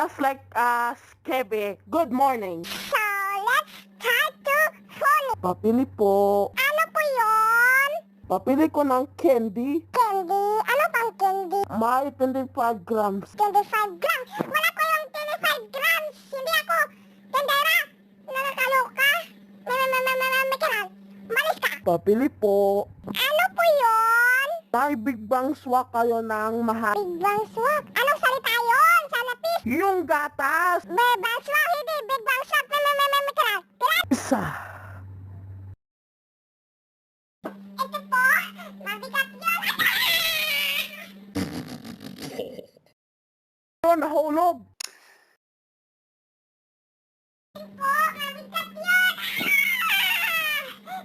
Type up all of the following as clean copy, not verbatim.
Just like Skebe. Good morning. So, let's start to phone. Papili po. Ano po yun? Papili ko ng candy. Candy? Ano pang candy? May 25 grams. 25 grams? Wala ko yung 25 grams. Hindi ako tendera. Nakakaloka. Mikaral. Malis ka. Papili po. Ano po yun? May Big Bang swak kayo ng mahal. Big Bang Swak? Anong salita yun? Sa lapis? Yung gatas. Big Bang Swak? Hindi. Big Bang Swak. Mikaral. Isa. Ito po. Mabigat yun. Ito, nahulog. Po, mabigat yun.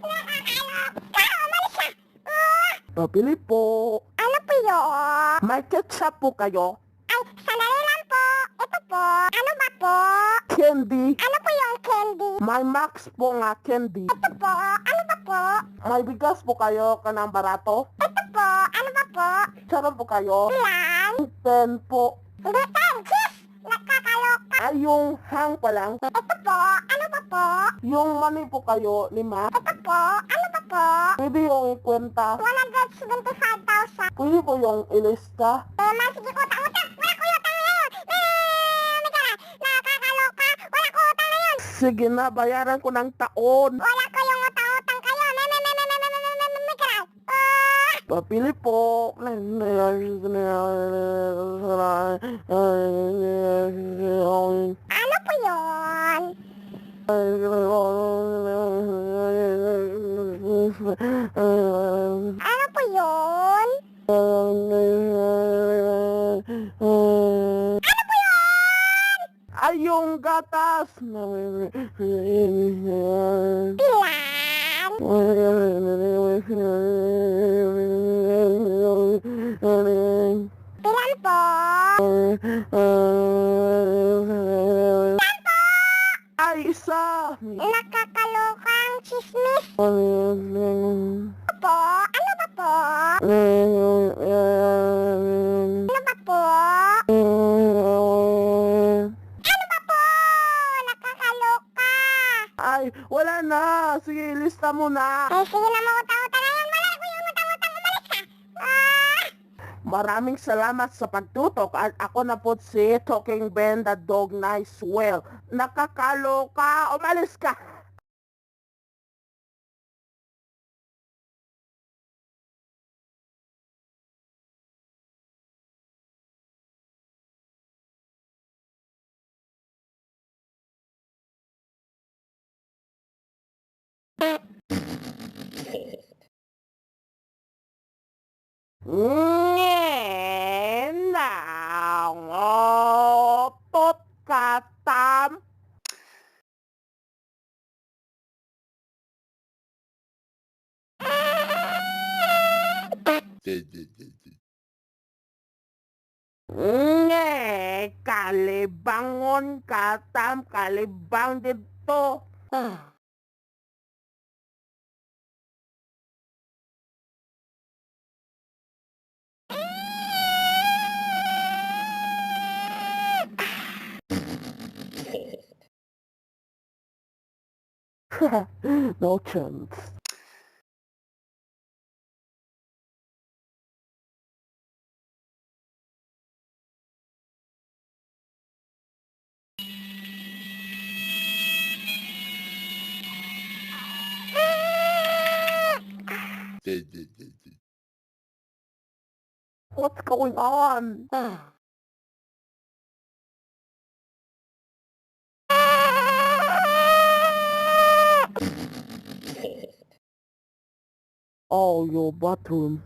Nakakaloka. Umalis ka. Papili po. Ano po yun? May ketchup po kayo. Ay, sandali lang po. Ito po. Ano ba po? Candy. Ano po yung candy? May Max po nga candy. Ito po. Ano ba po? May bigas po kayo kanang barato. Ito po. Ano ba po? Charon po kayo. Ilan? 10 po. Hindi, 10. Sis! Nakakaloka. Ay, yung hang pa lang. Ito po. Ano ba po? Yung money po kayo, 5. Ito po. Ano ba po? Pwede yung ikwenta. 175,000. Pwede po yung ilista. Sige, utang-utang. Wala ko yung utang ngayon. Mikaral. Nakakaloka. Wala ko utang ngayon. Sige na, bayaran ko ng taon. Wala ko yung utang-utang kayo. Mikaral. Papili po. Ano po yun? Ano po yun? Ano po yun? Ay, yung gatas. Pilan? Pilan po? Ay, isa. Nakakalokang chismis po? Ano ba po? Ano ba po? Ano ba po? Nakakaloka. Ay, wala na. Sige, lista mo na. Ay, sige na, mautang-utang na yan. Wala ko yung utang-utang. Umalis ka. Maraming salamat sa pagtutok at ako na po si Talking Ben the Dog Nice Well. Nakakaloka. Umalis ka. Nangotot katam. Kalibangon katam, kalibang dito. No chance. What's going on? Oh, your bathroom.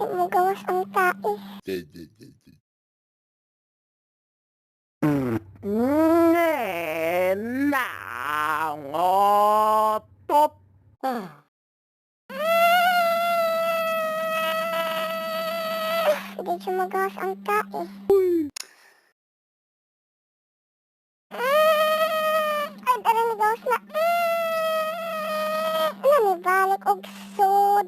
Magawas ang tae. Nangotot. Hindi siya magawas ang tae. Ay, dara ni gawas na. Namibalik og sud.